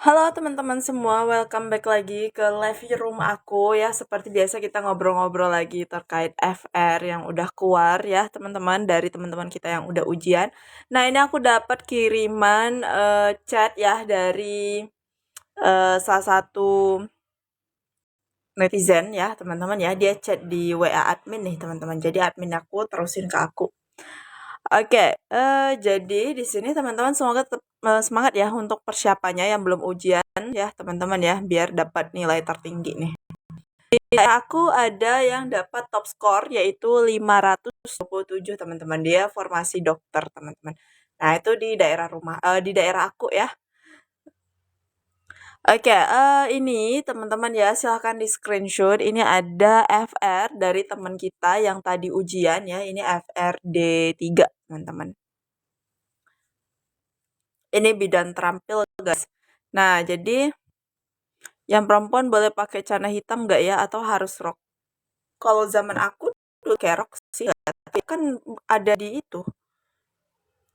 Halo teman-teman semua, welcome back lagi ke live room aku ya. Seperti biasa kita ngobrol-ngobrol lagi terkait FR yang udah keluar ya teman-teman, dari teman-teman kita yang udah ujian. Nah ini aku dapat kiriman chat ya dari salah satu netizen ya teman-teman ya. Dia chat di WA admin nih teman-teman, jadi admin aku terusin ke aku. Oke, jadi di sini teman-teman semoga tetap semangat ya untuk persiapannya yang belum ujian ya teman-teman ya, biar dapat nilai tertinggi nih. Aku ada yang dapat top score yaitu 527 teman-teman. Dia formasi dokter teman-teman. Nah itu di daerah rumah, di daerah aku ya. Oke, ini teman-teman ya silahkan di screenshot. Ini ada FR dari teman kita yang tadi ujian ya. Ini FR D3 teman-teman. Ini bidang terampil guys. Nah jadi yang perempuan boleh pakai celana hitam nggak ya, atau harus rok? Kalau zaman aku dulu kayak rok sih, tapi kan ada di itu,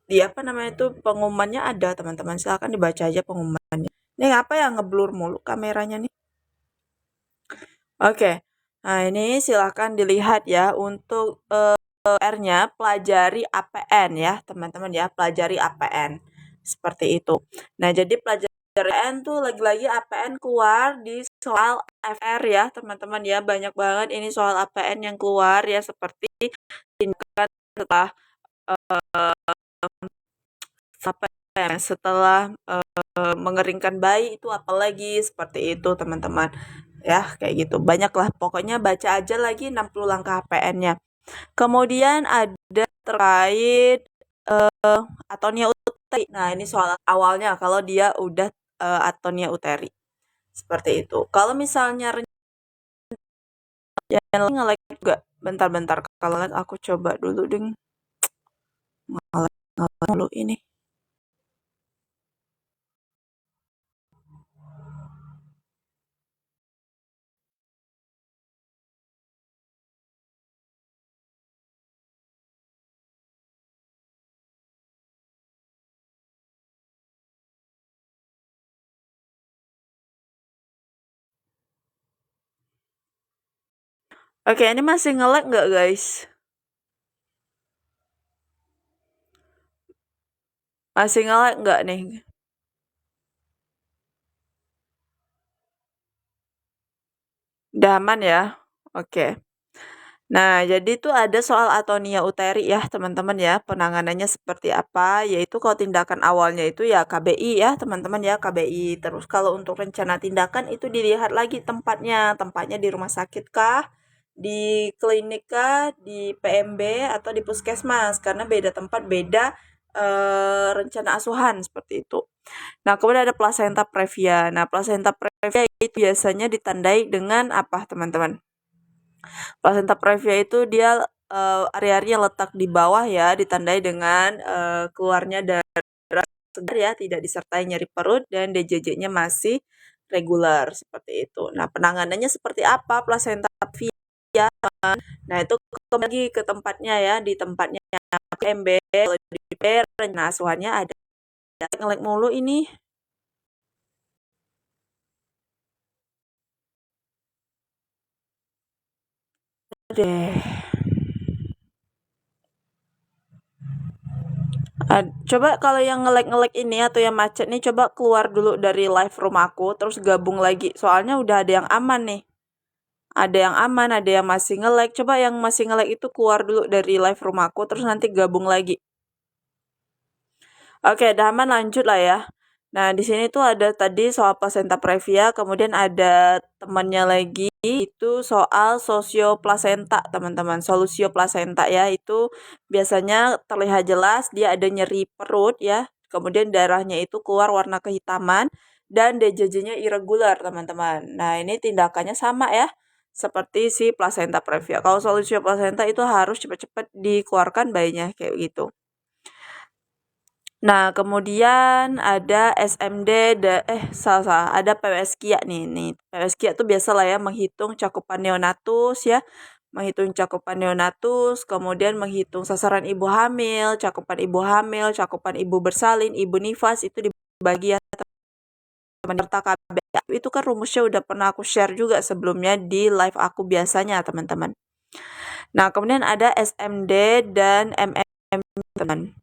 di apa namanya itu, pengumumannya ada teman-teman, silahkan dibaca aja pengumumannya. Ini apa ya ngeblur mulu kameranya nih. Oke, nah ini silahkan dilihat ya untuk R-nya pelajari APN ya teman-teman ya, pelajari APN seperti itu. Nah jadi pelajari APN tuh lagi-lagi APN keluar di soal FR ya teman-teman ya, banyak banget ini soal APN yang keluar ya, seperti tindakan setelah apa ya, setelah mengeringkan bayi itu apalagi, seperti itu teman-teman ya, kayak gitu banyak lah pokoknya, baca aja lagi 60 langkah APN-nya. Kemudian ada terkait atonia uteri. Nah, ini soal awalnya kalau dia udah atonia uteri. Seperti itu. Kalau misalnya jangan nge-like juga. Bentar-bentar, kalau like aku coba dulu ding. Nge-like dulu ini. Oke, ini masih nge-like nggak guys? Masih nge-like nggak nih? Udah aman ya? Oke. Nah, jadi itu ada soal atonia uteri ya, teman-teman ya. Penanganannya seperti apa? Yaitu kalau tindakan awalnya itu ya KBI ya, teman-teman ya, KBI. Terus kalau untuk rencana tindakan itu dilihat lagi tempatnya. Tempatnya di rumah sakit kah? Di klinik kah? Di PMB atau di puskesmas? Karena beda tempat, beda rencana asuhan seperti itu. Nah, kemudian ada plasenta previa. Nah, plasenta previa itu biasanya ditandai dengan apa, teman-teman? Placenta previa itu dia area-area letak di bawah ya, ditandai dengan keluarnya darah segar ya, tidak disertai nyeri perut, dan DJJ-nya masih reguler seperti itu. Nah, penanganannya seperti apa placenta previa? Nah, itu kembali lagi ke tempatnya ya, di tempatnya PMB, kalau di PR, nah asuhannya ada. Ngelek mulu ini. Deh. Coba kalau yang nge-lag ini atau yang macet nih, coba keluar dulu dari live room aku, terus gabung lagi. Soalnya udah ada yang aman nih. Ada yang aman, ada yang masih nge-lag. Coba yang masih nge-lag itu keluar dulu dari live room aku, terus nanti gabung lagi. Oke, udah aman, lanjut lah ya. Nah, di sini tuh ada tadi soal placenta previa, kemudian ada temannya lagi itu soal sosio placenta, teman-teman. Solusio placenta ya, itu biasanya terlihat jelas dia ada nyeri perut ya, kemudian darahnya itu keluar warna kehitaman dan DJJ-nya irregular, teman-teman. Nah, ini tindakannya sama ya, seperti si placenta previa. Kalau solusio placenta itu harus cepat-cepat dikeluarkan bayinya kayak gitu. Nah, kemudian ada SMD salah, ada PWS-KIA nih. PWS-KIA tuh biasalah ya menghitung cakupan neonatus ya, menghitung cakupan neonatus, kemudian menghitung sasaran ibu hamil, cakupan ibu bersalin, ibu nifas itu dibagi ya teman serta KB. Itu kan rumusnya udah pernah aku share juga sebelumnya di live aku biasanya, teman-teman. Nah, kemudian ada SMD dan MM, teman.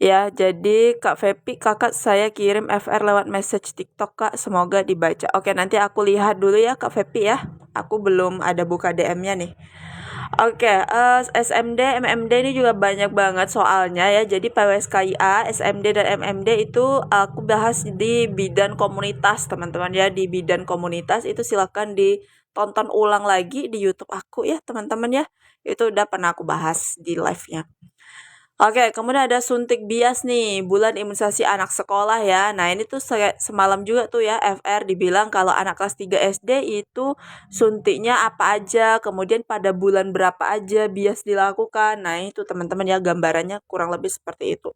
Ya, jadi Kak Fepi, kakak saya kirim FR lewat message TikTok, Kak. Semoga dibaca. Oke, nanti aku lihat dulu ya, Kak Fepi ya. Aku belum ada buka DM-nya nih. Oke, SMD, MMD ini juga banyak banget soalnya ya. Jadi PWSKIA, SMD dan MMD itu aku bahas di bidan komunitas, teman-teman ya. Di bidan komunitas itu silakan ditonton ulang lagi di YouTube aku ya, teman-teman ya. Itu udah pernah aku bahas di live-nya. Oke, kemudian ada suntik bias nih, bulan imunisasi anak sekolah ya. Nah, ini tuh semalam juga tuh ya FR dibilang kalau anak kelas 3 SD itu suntiknya apa aja, kemudian pada bulan berapa aja bias dilakukan. Nah, itu teman-teman ya gambarannya kurang lebih seperti itu.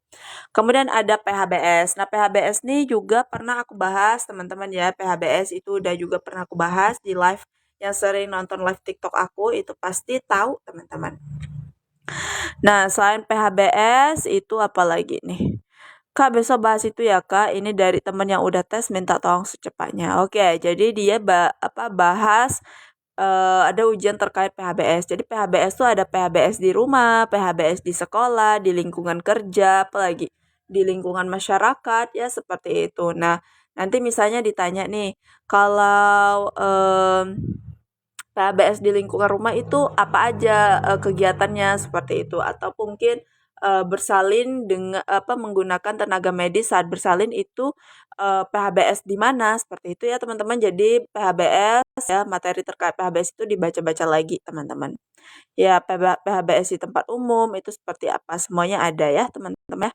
Kemudian ada PHBS. Nah, PHBS nih juga pernah aku bahas teman-teman ya. PHBS itu udah juga pernah aku bahas di live yang sering nonton live TikTok aku itu pasti tahu teman-teman. Nah, selain PHBS itu apa lagi nih? Kak, besok bahas itu ya, Kak. Ini dari temen yang udah tes minta tolong secepatnya. Oke, jadi dia bahas ada ujian terkait PHBS. Jadi PHBS tuh ada PHBS di rumah, PHBS di sekolah, di lingkungan kerja, apalagi di lingkungan masyarakat ya seperti itu. Nah, nanti misalnya ditanya nih, kalau PHBS di lingkungan rumah itu apa aja kegiatannya seperti itu atau mungkin bersalin dengan menggunakan tenaga medis saat bersalin itu PHBS di mana seperti itu ya teman-teman. Jadi PHBS ya materi terkait PHBS itu dibaca-baca lagi teman-teman. Ya PHBS di tempat umum itu seperti apa semuanya ada ya teman-teman ya.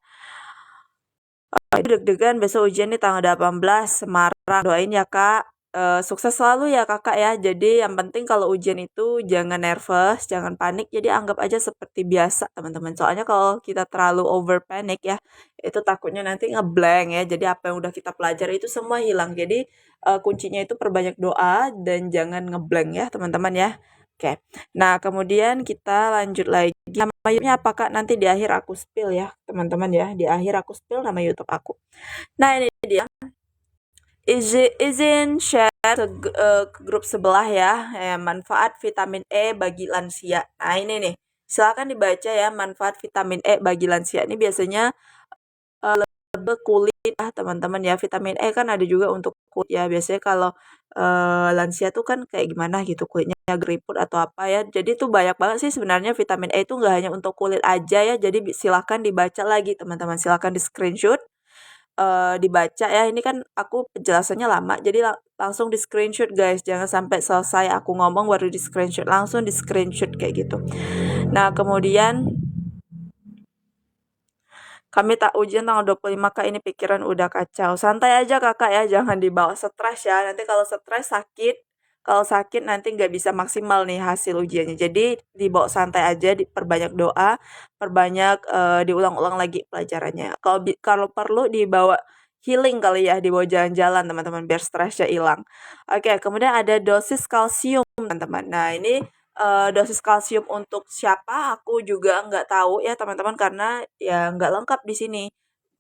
Itu deg-degan besok ujian nih tanggal 18 Semarang. Doain ya Kak. Sukses selalu ya Kakak ya. Jadi yang penting kalau ujian itu jangan nervous, jangan panik. Jadi anggap aja seperti biasa teman-teman. Soalnya kalau kita terlalu over panic ya, itu takutnya nanti ngeblank ya. Jadi apa yang udah kita pelajari itu semua hilang. Jadi kuncinya itu perbanyak doa dan jangan ngeblank ya teman-teman ya. Oke. Nah, kemudian kita lanjut lagi. Nama YouTube-nya apa Kak? Nanti di akhir aku spill ya, teman-teman ya. Di akhir aku spill nama YouTube aku. Nah, ini dia. Izin share ke grup sebelah ya, manfaat vitamin E bagi lansia. Nah, ini nih. Silakan dibaca ya manfaat vitamin E bagi lansia. Ini biasanya lebih kulit teman-teman ya. Vitamin E kan ada juga untuk kulit ya. Biasanya kalau lansia tuh kan kayak gimana gitu kulitnya keriput atau apa ya. Jadi tuh banyak banget sih sebenarnya vitamin E itu nggak hanya untuk kulit aja ya. Jadi silahkan dibaca lagi teman-teman. Silahkan di screenshot dibaca ya. Ini kan aku penjelasannya lama. Jadi langsung di screenshot guys. Jangan sampai selesai aku ngomong baru di screenshot. Langsung di screenshot kayak gitu. Nah kemudian kami tak ujian tanggal 25 Kak, ini pikiran udah kacau. Santai aja Kakak ya, jangan dibawa stres ya. Nanti kalau stres sakit, kalau sakit nanti nggak bisa maksimal nih hasil ujiannya. Jadi dibawa santai aja, diperbanyak doa, perbanyak diulang-ulang lagi pelajarannya. Kalau perlu dibawa healing kali ya, dibawa jalan-jalan teman-teman biar stresnya hilang. Oke, kemudian ada dosis kalsium teman-teman. Nah ini dosis kalsium untuk siapa aku juga nggak tahu ya teman-teman karena ya nggak lengkap di sini.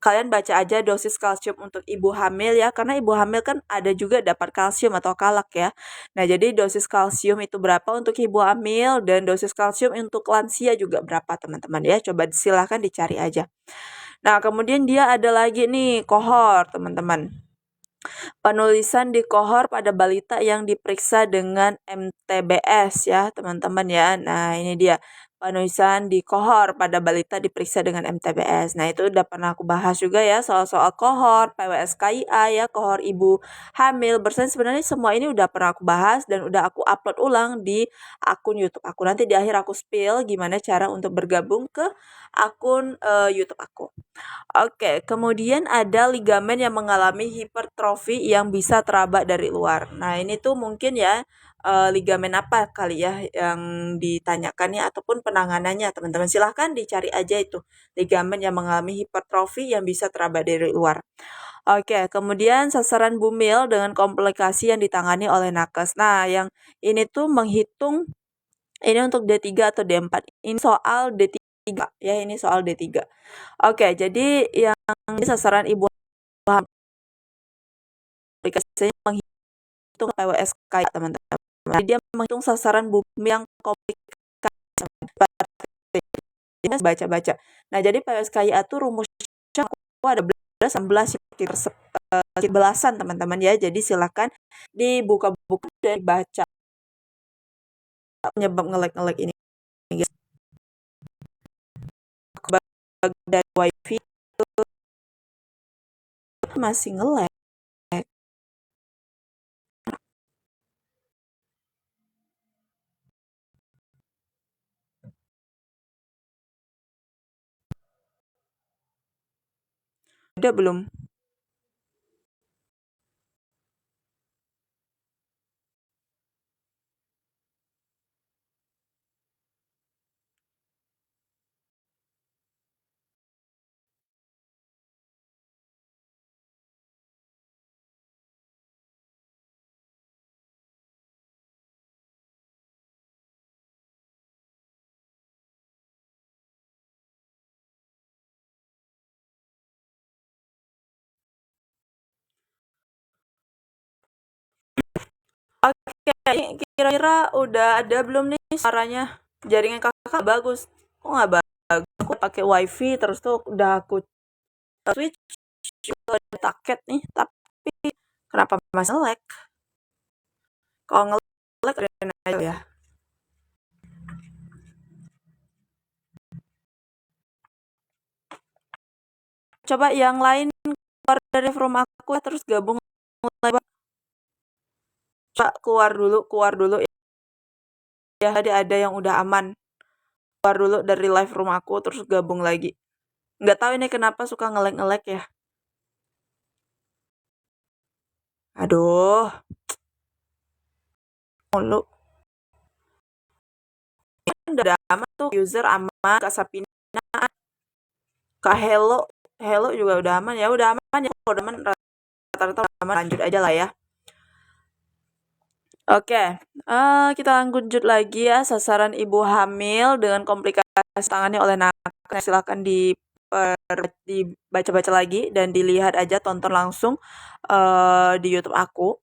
Kalian baca aja dosis kalsium untuk ibu hamil ya karena ibu hamil kan ada juga dapat kalsium atau kalak ya. Nah, jadi dosis kalsium itu berapa untuk ibu hamil dan dosis kalsium untuk lansia juga berapa teman-teman ya. Coba silahkan dicari aja. Nah, kemudian dia ada lagi nih kohor teman-teman. Penulisan di kohor pada balita yang diperiksa dengan MTBS ya teman-teman ya. Nah ini dia penulisan di kohor pada balita diperiksa dengan MTBS. Nah, itu udah pernah aku bahas juga ya soal-soal kohor, PWSKIA ya, kohor ibu hamil, bersalin. Sebenarnya semua ini udah pernah aku bahas dan udah aku upload ulang di akun YouTube aku. Nanti di akhir aku spill gimana cara untuk bergabung ke akun YouTube aku. Oke, kemudian ada ligamen yang mengalami hipertrofi yang bisa teraba dari luar. Nah, ini tuh mungkin ya ligamen apa kali ya yang ditanyakan ya ataupun penanganannya, teman-teman. Silahkan dicari aja itu ligamen yang mengalami hipertrofi yang bisa teraba dari luar. Oke, kemudian sasaran bumil dengan komplikasi yang ditangani oleh nakes. Nah, yang ini tuh menghitung ini untuk D3 atau D4. Ini soal D3 ya, ini soal D3. Oke, jadi yang ini sasaran ibu hamil aplikasinya menghitung PWSK ya, teman-teman. Jadi dia menghitung sasaran bumi yang komplikasi. Dia baca-baca. Nah, jadi PWSKIA itu rumusnya ada 16 belasan teman-teman ya. Jadi silakan dibuka buku dan baca. Penyebab ngelek-ngelek ini guys. Dari wifi itu masih ngelek. Udah belum? Oke, kira-kira udah ada belum nih suaranya? Jaringan kakak bagus. Kok nggak bagus? Aku pakai wifi terus tuh udah aku switch ke paket nih, tapi kenapa masih nge-lag? Kalau nge-lag aja ya. Coba yang lain keluar dari room aku ya, terus gabung lagi. Coba keluar dulu ya. Tadi ada yang udah aman. Keluar dulu dari live room aku terus gabung lagi. Nggak tahu ini kenapa suka nge-lag ya. Aduh. Mulu. Udah aman tuh, user aman, Kak Sapina, Kak Hello juga udah aman ya, udah aman ya, udah aman, rata-rata aman, lanjut aja lah ya. Oke, kita lanjut lagi ya, sasaran ibu hamil dengan komplikasi tangani oleh nakes. Silahkan dibaca-baca lagi dan dilihat aja, tonton langsung di YouTube aku.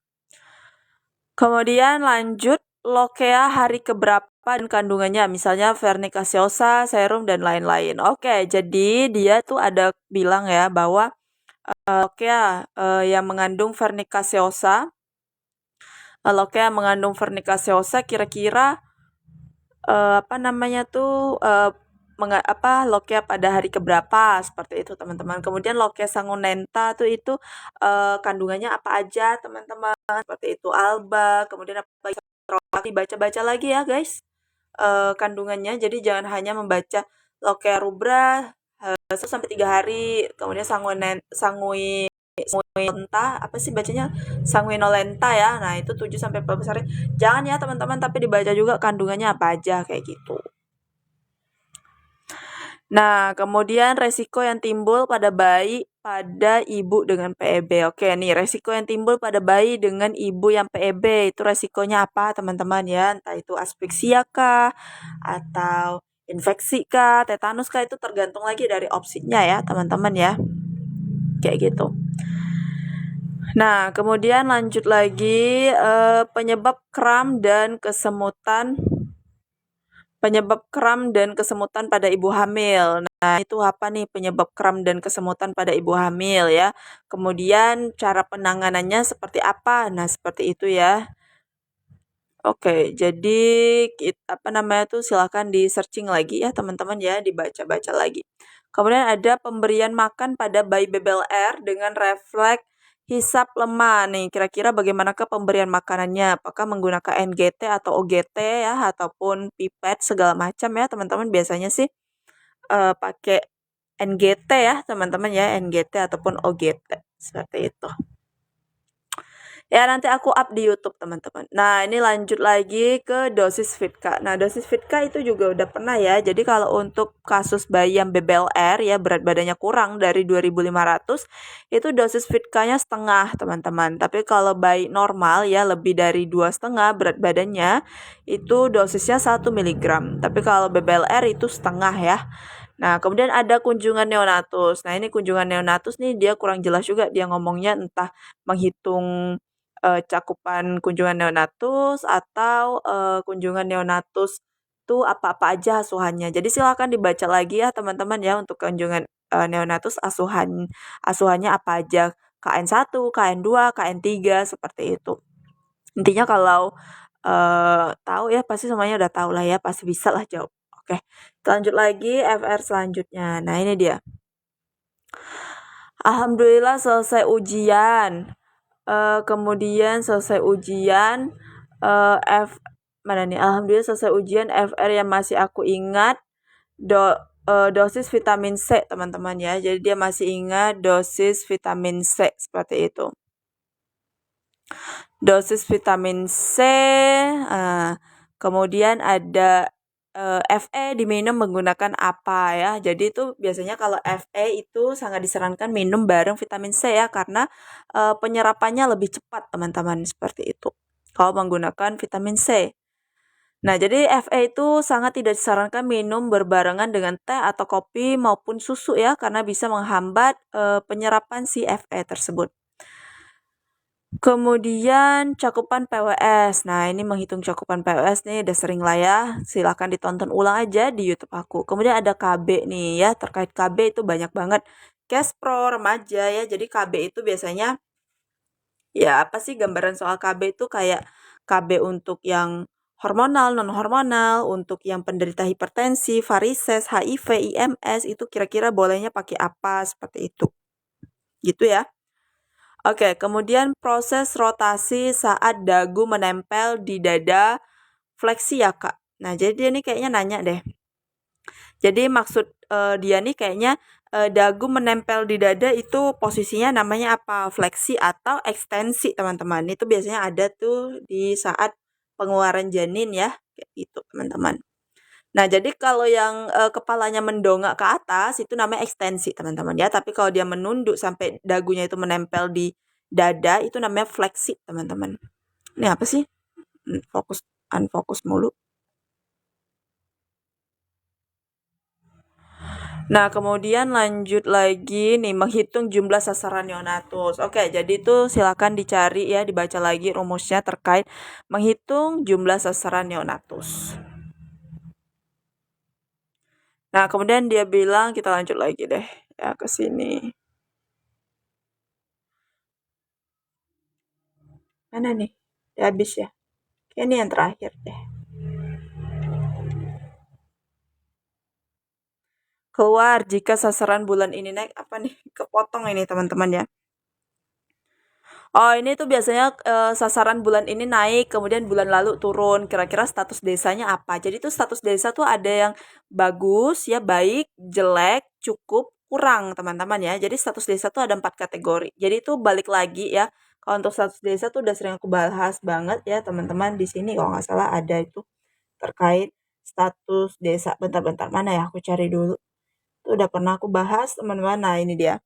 Kemudian lanjut lokea hari keberapa dan kandungannya, misalnya vernic gaseosa, serum dan lain-lain. Oke, jadi dia tuh ada bilang ya bahwa lokea yang mengandung vernic gaseosa, lokea mengandung vernic gaseosa kira-kira apa namanya tuh lokea pada hari keberapa, seperti itu teman-teman. Kemudian lokea sangunenta tuh itu kandungannya apa aja teman-teman, seperti itu alba, kemudian apa lagi, baca-baca lagi ya guys kandungannya. Jadi jangan hanya membaca lokea rubra 1-3 hari, kemudian sanguinolenta, apa sih bacanya, sanguinolenta ya. Nah, itu 7-14 hari. Jangan ya teman-teman, tapi dibaca juga kandungannya apa aja kayak gitu. Nah, kemudian resiko yang timbul pada bayi pada ibu dengan PEB. Oke, nih resiko yang timbul pada bayi dengan ibu yang PEB itu resikonya apa, teman-teman ya? Entah itu aspeksia kah atau infeksi kah, tetanus kah, itu tergantung lagi dari opsinya ya, teman-teman ya. Kayak gitu. Nah, kemudian lanjut lagi penyebab kram dan kesemutan pada ibu hamil. Nah, itu apa nih penyebab kram dan kesemutan pada ibu hamil ya. Kemudian cara penanganannya seperti apa? Nah, seperti itu ya. Oke, jadi apa namanya tuh silakan di-searching lagi ya teman-teman ya, dibaca-baca lagi. Kemudian ada pemberian makan pada bayi BBLR dengan refleks hisap lemah nih. Kira-kira bagaimanakah pemberian makanannya? Apakah menggunakan NGT atau OGT ya ataupun pipet segala macam ya teman-teman? Biasanya sih pakai NGT ya teman-teman ya, NGT ataupun OGT seperti itu. Ya nanti aku up di YouTube teman-teman. Nah ini lanjut lagi ke dosis Vitka. Nah dosis Vitka itu juga udah pernah ya. Jadi kalau untuk kasus bayi yang BBLR ya berat badannya kurang dari 2.500 itu dosis Vitkanya setengah teman-teman. Tapi kalau bayi normal ya lebih dari 2,5 berat badannya itu dosisnya 1 mg. Tapi kalau BBLR itu setengah ya. Nah, kemudian ada kunjungan neonatus. Nah, ini kunjungan neonatus nih dia kurang jelas juga dia ngomongnya entah menghitung cakupan kunjungan neonatus atau kunjungan neonatus itu apa-apa aja asuhannya. Jadi silakan dibaca lagi ya teman-teman ya untuk kunjungan neonatus asuhannya apa aja. KN1, KN2, KN3 seperti itu. Intinya kalau tahu ya pasti semuanya udah tahu lah ya, pasti bisa lah jawab. Oke, lanjut lagi FR selanjutnya. Nah, ini dia. Alhamdulillah selesai ujian. Kemudian selesai ujian mana nih? Alhamdulillah selesai ujian FR yang masih aku ingat dosis vitamin C teman-teman ya. Jadi dia masih ingat dosis vitamin C seperti itu. Dosis vitamin C, kemudian ada FE diminum menggunakan apa ya. Jadi itu biasanya kalau FE itu sangat disarankan minum bareng vitamin C ya karena penyerapannya lebih cepat teman-teman seperti itu. Kalau menggunakan vitamin C. Nah, jadi FE itu sangat tidak disarankan minum berbarengan dengan teh atau kopi maupun susu ya karena bisa menghambat penyerapan si FE tersebut. Kemudian cakupan PWS. Nah, ini menghitung cakupan PWS nih udah sering lah ya. Silakan ditonton ulang aja di YouTube aku. Kemudian ada KB nih ya. Terkait KB itu banyak banget. Cash Pro remaja ya. Jadi KB itu biasanya ya apa sih gambaran soal KB itu kayak KB untuk yang hormonal, non hormonal, untuk yang penderita hipertensi, varises, HIV, IMS itu kira-kira bolehnya pakai apa seperti itu. Gitu ya. Oke, kemudian proses rotasi saat dagu menempel di dada fleksi ya, Kak. Nah, jadi dia nih kayaknya nanya deh. Jadi maksud dia nih kayaknya dagu menempel di dada itu posisinya namanya apa? Fleksi atau ekstensi, teman-teman. Itu biasanya ada tuh di saat pengeluaran janin ya, kayak gitu, teman-teman. Nah, jadi kalau yang kepalanya mendongak ke atas itu namanya ekstensi, teman-teman ya. Tapi kalau dia menunduk sampai dagunya itu menempel di dada itu namanya fleksi, teman-teman. Ini apa sih? Fokus unfokus mulu. Nah, kemudian lanjut lagi nih menghitung jumlah sasaran neonatus. Oke, jadi itu silakan dicari ya, dibaca lagi rumusnya terkait menghitung jumlah sasaran neonatus. Nah, kemudian dia bilang kita lanjut lagi deh ya ke sini. Mana nih? Udah habis ya? Kayak ini yang terakhir deh. Keluar jika sasaran bulan ini naik apa nih? Kepotong ini teman-teman ya. Oh, ini tuh biasanya sasaran bulan ini naik, kemudian bulan lalu turun. Kira-kira status desanya apa? Jadi tuh status desa tuh ada yang bagus, ya baik, jelek, cukup, kurang, teman-teman ya. Jadi status desa tuh ada 4 kategori. Jadi itu balik lagi ya. Kalau untuk status desa tuh udah sering aku bahas banget ya, teman-teman. Di sini kalau nggak salah ada itu terkait status desa. Bentar-bentar mana ya? Aku cari dulu. Itu udah pernah aku bahas, teman-teman. Nah, ini dia.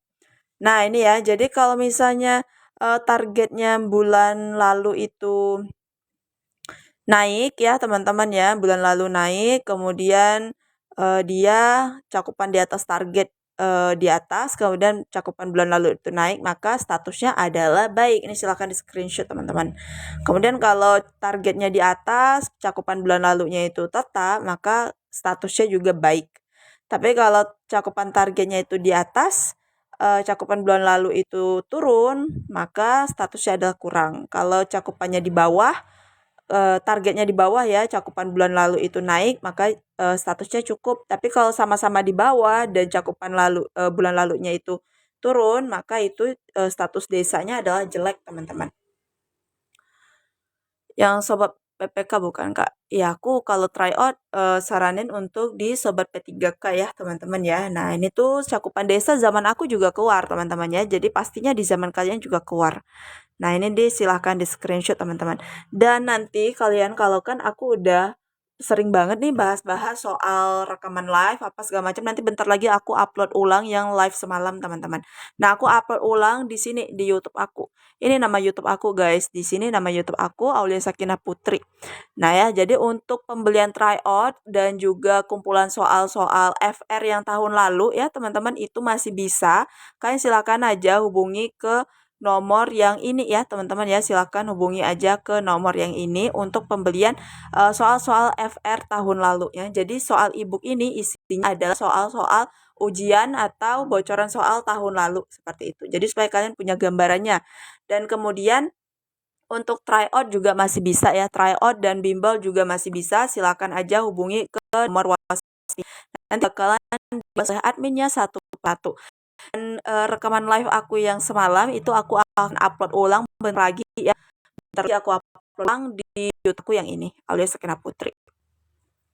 Nah, ini ya. Jadi kalau misalnya targetnya bulan lalu itu naik ya teman-teman ya, bulan lalu naik, kemudian dia cakupan di atas target di atas, kemudian cakupan bulan lalu itu naik, maka statusnya adalah baik. Ini silakan di screenshot teman-teman. Kemudian kalau targetnya di atas, cakupan bulan lalunya itu tetap, maka statusnya juga baik. Tapi kalau cakupan targetnya itu di atas, cakupan bulan lalu itu turun, maka statusnya adalah kurang. Kalau cakupannya di bawah, targetnya di bawah ya, cakupan bulan lalu itu naik, maka, statusnya cukup. Tapi kalau sama-sama di bawah dan cakupan bulan lalunya itu turun, maka itu, status desanya adalah jelek, teman-teman. Yang sobat PPK bukan, Kak? Iya, aku kalau tryout, saranin untuk di sobat P3K ya, teman-teman ya. Nah, ini tuh cakupan desa zaman aku juga keluar, teman-teman ya. Jadi pastinya di zaman kalian juga keluar. Nah, ini silahkan di-screenshot teman-teman. Dan nanti kalian kalau kan aku udah sering banget nih bahas-bahas soal rekaman live apa segala macam. Nanti bentar lagi aku upload ulang yang live semalam, teman-teman. Nah, aku upload ulang di sini di YouTube aku. Ini nama YouTube aku, guys. Di sini nama YouTube aku Aulia Sakinah Putri. Nah, ya, jadi untuk pembelian tryout dan juga kumpulan soal-soal FR yang tahun lalu ya, teman-teman, itu masih bisa. Kalian silakan aja hubungi ke nomor yang ini ya, teman-teman ya. Silakan hubungi aja ke nomor yang ini untuk pembelian soal-soal FR tahun lalu ya. Jadi soal ebook ini isinya adalah soal-soal ujian atau bocoran soal tahun lalu seperti itu. Jadi supaya kalian punya gambarannya. Dan kemudian untuk tryout juga masih bisa ya, tryout dan bimbel juga masih bisa. Silakan aja hubungi ke nomor WhatsApp. Nanti bakalan dibahas oleh adminnya satu persatu. Dan rekaman live aku yang semalam itu aku akan upload ulang bentar lagi ya. Bentar lagi aku upload ulang di YouTube yang ini, Aulia Sakinah Putri.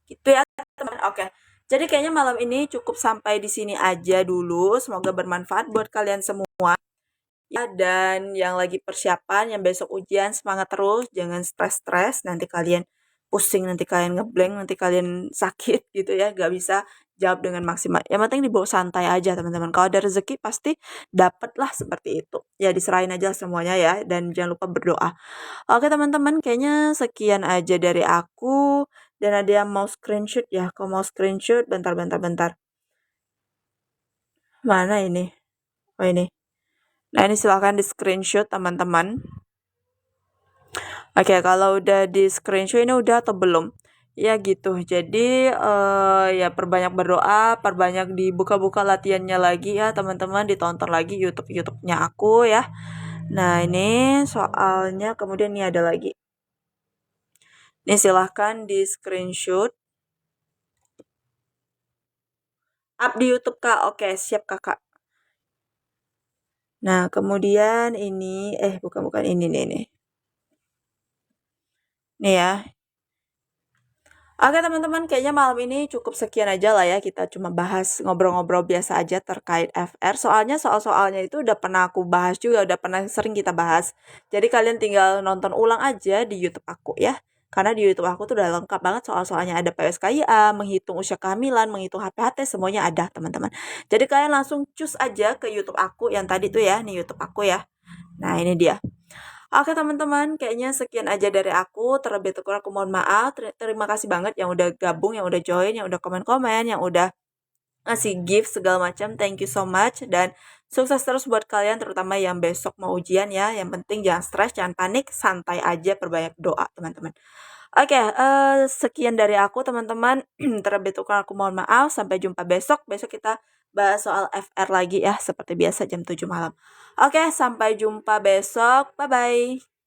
Gitu ya, teman. Oke. Jadi kayaknya malam ini cukup sampai di sini aja dulu. Semoga bermanfaat buat kalian semua. Ya, dan yang lagi persiapan, yang besok ujian, semangat terus, jangan stres-stres, nanti kalian pusing, nanti kalian ngeblank, nanti kalian sakit gitu ya, gak bisa jawab dengan maksimal. Yang penting dibawa santai aja, teman-teman. Kalau ada rezeki pasti dapet lah seperti itu. Ya, diserahin aja semuanya ya, dan jangan lupa berdoa. Oke, teman-teman, kayaknya sekian aja dari aku, dan ada yang mau screenshot ya. Kalau mau screenshot, bentar. Mana ini? Oh, ini. Nah, ini silahkan di screenshot, teman-teman. Oke, kalau udah di screenshot ini udah atau belum? Ya gitu. Jadi ya perbanyak berdoa, perbanyak dibuka-buka latihannya lagi ya, teman-teman, ditonton lagi YouTube-nya aku ya. Nah, ini soalnya kemudian ini ada lagi. Ini silahkan di screenshot. Up di YouTube, Kak. Oke, siap, Kakak. Nah, kemudian ini bukan ini nih. Nih ya. Oke, teman-teman, kayaknya malam ini cukup sekian aja lah ya. Kita cuma bahas ngobrol-ngobrol biasa aja terkait FR. Soalnya soal-soalnya itu udah pernah aku bahas juga, udah pernah sering kita bahas. Jadi kalian tinggal nonton ulang aja di YouTube aku ya. Karena di YouTube aku tuh udah lengkap banget soal-soalnya, ada PSKIA, menghitung usia kehamilan, menghitung HPHT, semuanya ada, teman-teman. Jadi kalian langsung cus aja ke YouTube aku yang tadi tuh ya, nih YouTube aku ya. Nah, ini dia. Oke, teman-teman, kayaknya sekian aja dari aku. Terlebih kurang aku mohon maaf. Terima kasih banget yang udah gabung, yang udah join, yang udah komen-komen, yang udah ngasih gift segala macam. Thank you so much, dan sukses terus buat kalian, terutama yang besok mau ujian ya. Yang penting jangan stres, jangan panik, santai aja, perbanyak doa, teman-teman. Oke, sekian dari aku, teman-teman. Terlebih kurang aku mohon maaf. Sampai jumpa besok. Besok kita bahas soal FR lagi ya, seperti biasa jam 7 malam. Oke, sampai jumpa besok. Bye-bye.